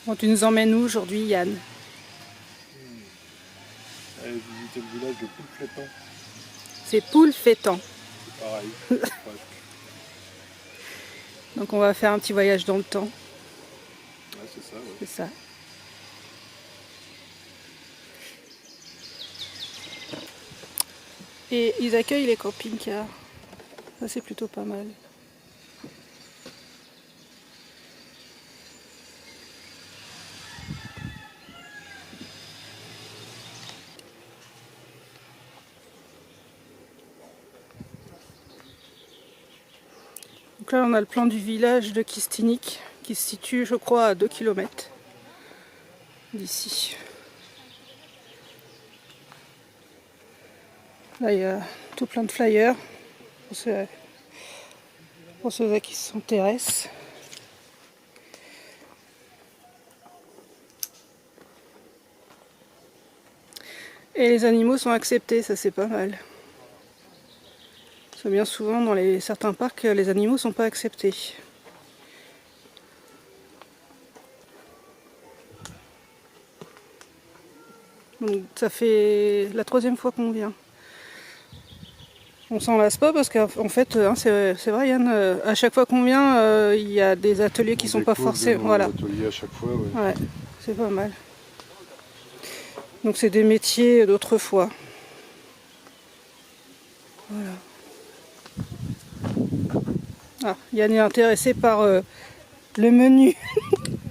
Bon, tu nous emmènes où aujourd'hui, Yann? Allez visiter le village de Poulflétan. C'est Poulfétan. C'est pareil. Presque. Donc on va faire un petit voyage dans le temps. Ouais, c'est ça, ouais. C'est ça. Et ils accueillent les camping-cars. Ça c'est plutôt pas mal. Donc là on a le plan du village de Kistinik qui se situe je crois à 2 km d'ici. Là il y a tout plein de flyers pour ceux qui s'intéressent. Et les animaux sont acceptés, ça c'est pas mal. Parce que bien souvent dans certains parcs, les animaux sont pas acceptés. Donc ça fait la 3e fois qu'on vient. On s'en lasse pas parce qu'en fait, c'est vrai Yann, à chaque fois qu'on vient, il y a des ateliers qui sont pas forcés. Voilà. Ateliers à chaque fois, ouais. Ouais, c'est pas mal. Donc c'est des métiers d'autrefois. Voilà. Ah, Yann est intéressé par le menu.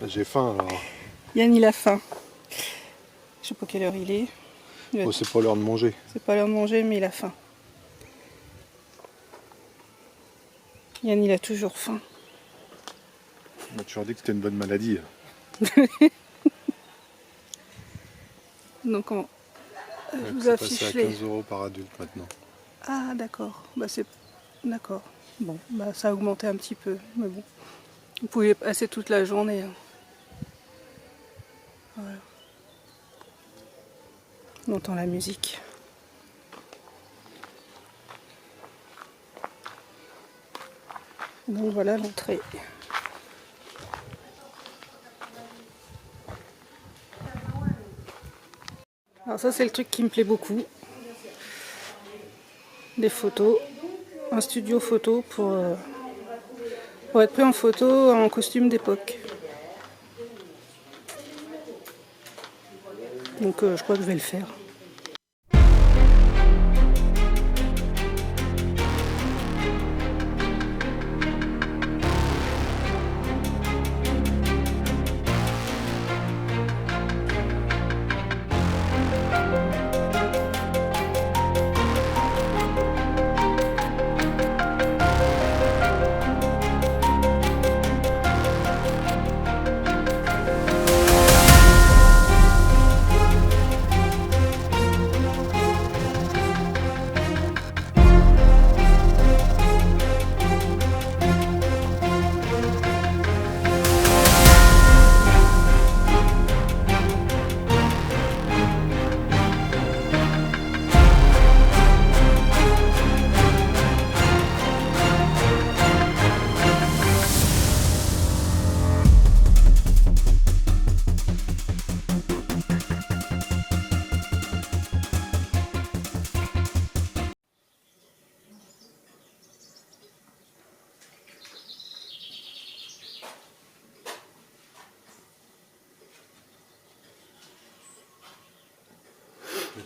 J'ai faim alors. Yann il a faim. Je sais pas quelle heure il est. Oh, c'est pas l'heure de manger. C'est pas l'heure de manger mais il a faim. Yann il a toujours faim. On m'a toujours dit que c'était une bonne maladie. Donc je vous C'est affiche passé à les... 15 € par adulte maintenant. Ah d'accord, bah c'est... D'accord. Bon, bah ça a augmenté un petit peu, mais bon. Vous pouvez passer toute la journée. Hein. Voilà. On entend la musique. Donc voilà l'entrée. Alors ça c'est le truc qui me plaît beaucoup. Des photos. Un studio photo pour être pris en photo en costume d'époque. Donc je crois que je vais le faire.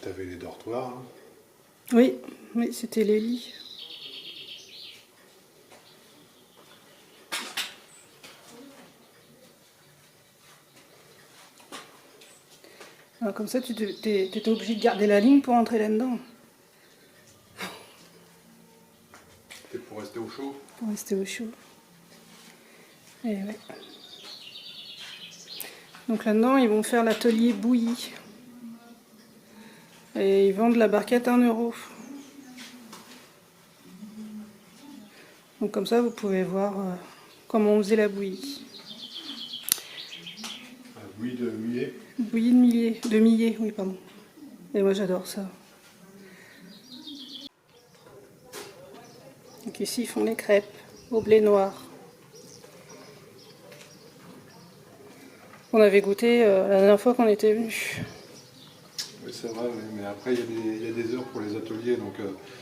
T'avais les dortoirs. Hein. Oui, mais c'était les lits. Alors, comme ça, tu étais obligé de garder la ligne pour entrer là-dedans. C'était pour rester au chaud. Pour rester au chaud. Et ouais. Donc là-dedans, ils vont faire l'atelier bouilli. Et ils vendent la barquette 1 €. Donc comme ça, vous pouvez voir comment on faisait la bouillie. Bouillie de millet. Bouillie de millet. De millet, oui, pardon. Et moi, j'adore ça. Donc ici, ils font les crêpes au blé noir. qu'on avait goûté la dernière fois qu'on était venu. Oui, c'est vrai, oui, mais après il y a des heures pour les ateliers, donc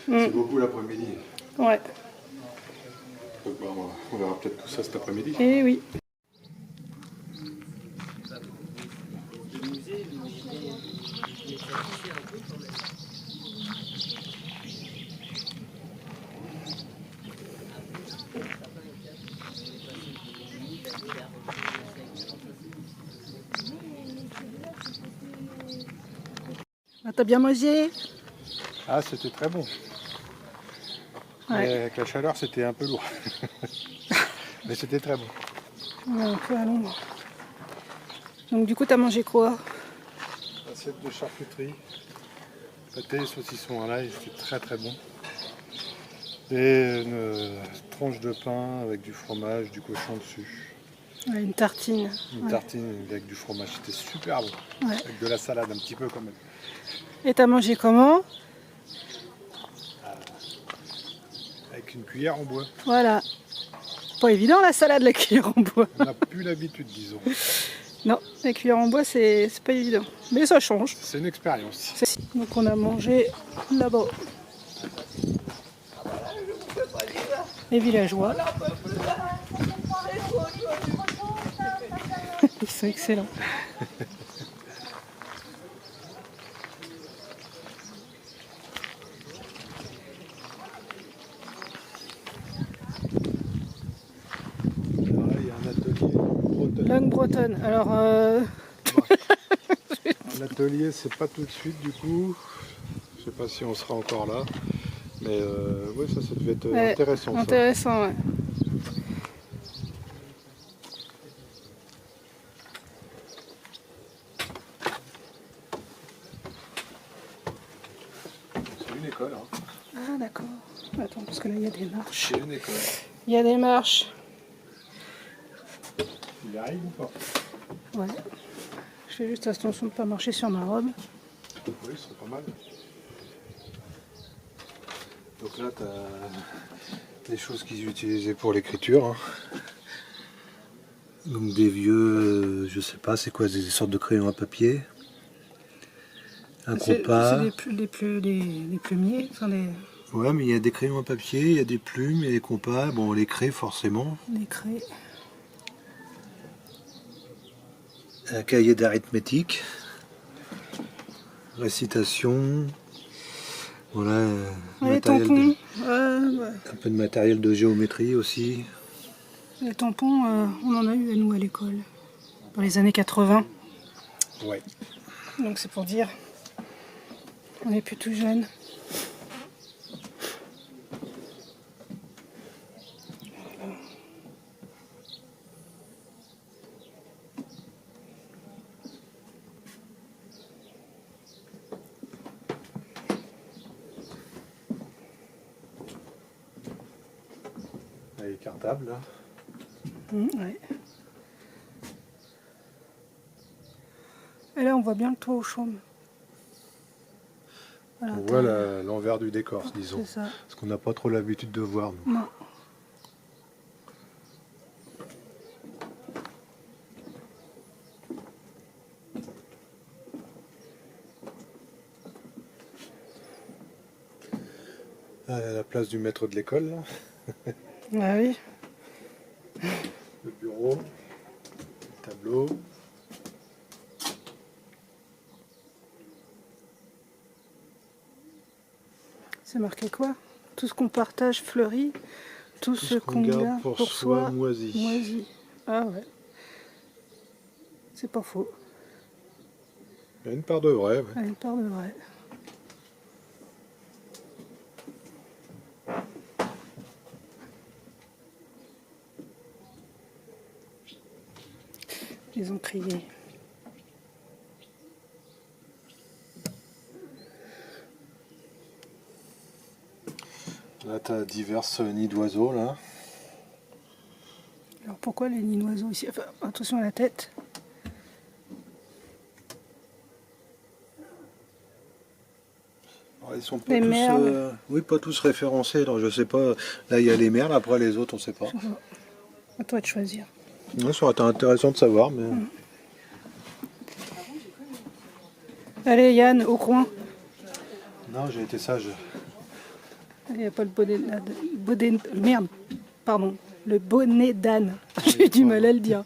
c'est beaucoup l'après-midi. Ouais. Donc, bah, on verra peut-être tout ça cet après-midi. Et oui. Ah, t'as bien mangé? Ah, c'était très bon. Ouais. Mais avec la chaleur, c'était un peu lourd. Mais c'était très bon. Ouais, un peu à l'ombre. Donc du coup, t'as mangé quoi? Assiette de charcuterie, pâté, saucisson à l'ail, c'était très très bon. Et une tranche de pain avec du fromage, du cochon dessus. Ouais, une tartine. Une tartine avec du fromage, c'était super bon. Ouais. Avec de la salade un petit peu quand même. Et t'as mangé comment? Avec une cuillère en bois. Voilà. Pas évident la salade, la cuillère en bois. On n'a plus l'habitude, disons. Non, la cuillère en bois, c'est pas évident. Mais ça change. C'est une expérience. Donc on a mangé là-bas. Les villageois. Ils sont excellents. Alors là, il y a un atelier breton. Langue bretonne. Alors, L'atelier, c'est pas tout de suite du coup. Je sais pas si on sera encore là. Mais oui, ça devait être ouais, intéressant. Ça. intéressant, ouais. C'est une école. Hein. Ah d'accord. Attends, parce que là, il y a des marches. C'est une école. Il y a des marches. Il y arrive ou pas? Ouais. Je fais juste attention de ne pas marcher sur ma robe. Oui, c'est pas mal. Donc là, tu as des choses qu'ils utilisaient pour l'écriture. Hein. Donc des vieux, je sais pas, c'est quoi, des sortes de crayons à papier. Un compas. C'est les plumiers. Enfin, Ouais, mais il y a des crayons à papier, il y a des plumes, il y a des compas. Bon, les craies forcément. les craies. Un cahier d'arithmétique. Récitation. Voilà. Les tampons. Un peu de matériel de géométrie aussi. Les tampons, on en a eu à nous à l'école. Dans les années 80. Ouais. Donc c'est pour dire, on n'est plus tout jeune. Les cartables là. Ouais. Et là on voit bien le toit au chaume. Voilà, On voit l'envers du décor, disons. C'est ça. Parce qu'on n'a pas trop l'habitude de voir. Nous. Non. La place du maître de l'école, là. Ah oui. Le bureau, le tableau. C'est marqué quoi? Tout ce qu'on partage fleurit, tout ce qu'on garde pour soi moisit. Ah ouais. C'est pas faux. Il y a une part de vrai. Ouais. Ah, une part de vrai. Ils ont crié. Là, tu as divers nids d'oiseaux, là. Alors pourquoi les nids d'oiseaux ici? Enfin, attention à la tête. Alors, ils sont pas Les tous, merles. oui, pas tous référencés. Alors, je sais pas. Là, il y a les merles. Après, les autres, on sait pas. À toi de choisir. Ouais, ça aurait été intéressant de savoir, mais Allez Yann, au coin. Non, j'ai été sage. Il n'y a pas le merde, pardon, le bonnet d'âne. J'ai du mal à le dire.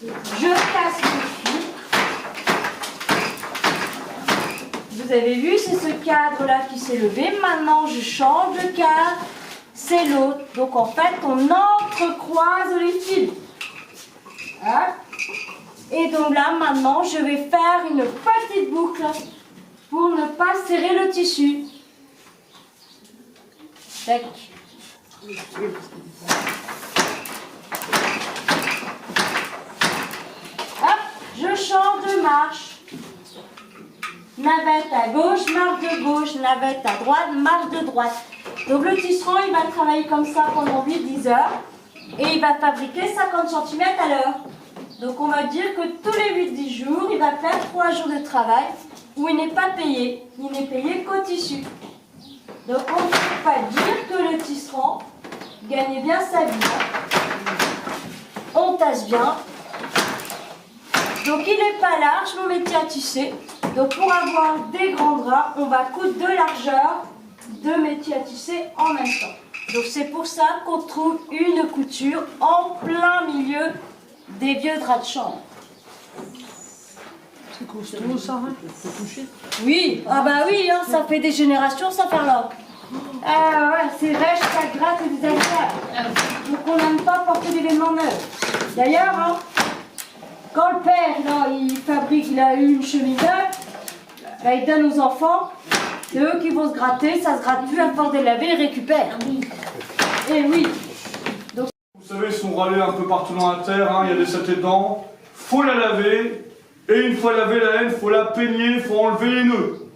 Je casse le fil. Vous avez vu, c'est ce cadre-là qui s'est levé. Maintenant, je change de cadre. C'est l'autre. Donc, en fait, on entrecroise les fils. Hein? Et donc là, maintenant, je vais faire une petite boucle pour ne pas serrer le tissu. Tac. Hop, je change de marche. Navette à gauche, marche de gauche, navette à droite, marche de droite. Donc le tisserand, il va travailler comme ça pendant 8-10 heures et il va fabriquer 50 cm à l'heure. Donc on va dire que tous les 8-10 jours, il va faire 3 jours de travail où il n'est pas payé. Il n'est payé qu'au tissu. Donc on ne peut pas dire que le tisserand gagne bien sa vie. On tasse bien. Donc il n'est pas large mon métier à tisser. Donc pour avoir des grands draps, on va coudre de largeur de métier à tisser en même temps. Donc c'est pour ça qu'on trouve une couture en plein milieu des vieux draps de chambre. C'est costaud ça, hein? Faut toucher. Oui, ah bah oui, hein, ça fait des générations sans faire l'or. Ah ouais, c'est rêche, ça gratte et des affaires. Donc on n'aime pas porter d'événements neufs. D'ailleurs, hein, quand le père là, il fabrique, il a une chemise neuve, bah, il donne aux enfants, c'est eux qui vont se gratter, ça se gratte plus à force de laver, ils récupèrent. Et oui. Vous savez, ils sont râlés un peu partout dans la terre, hein, il y a des saletés dedans. Faut la laver, et une fois lavée la laine, faut la peigner, faut enlever les nœuds.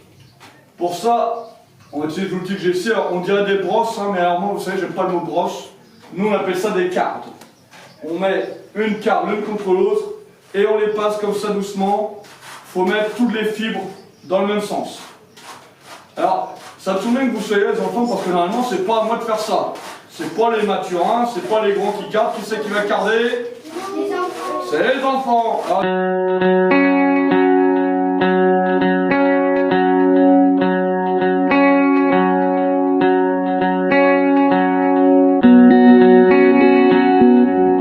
Pour ça, on va utiliser l'outil que j'ai ici. Alors, on dirait des brosses, hein, mais alors moi, vous savez, j'aime pas le mot brosse. Nous, on appelle ça des cartes. On met une carte l'une contre l'autre, et on les passe comme ça doucement. Faut mettre toutes les fibres dans le même sens. Alors, ça tombe bien que vous soyez là, les enfants, parce que normalement, c'est pas à moi de faire ça. C'est pas les maturins, c'est pas les grands qui gardent. Qui c'est qui va garder? Les enfants. C'est les enfants. Alors...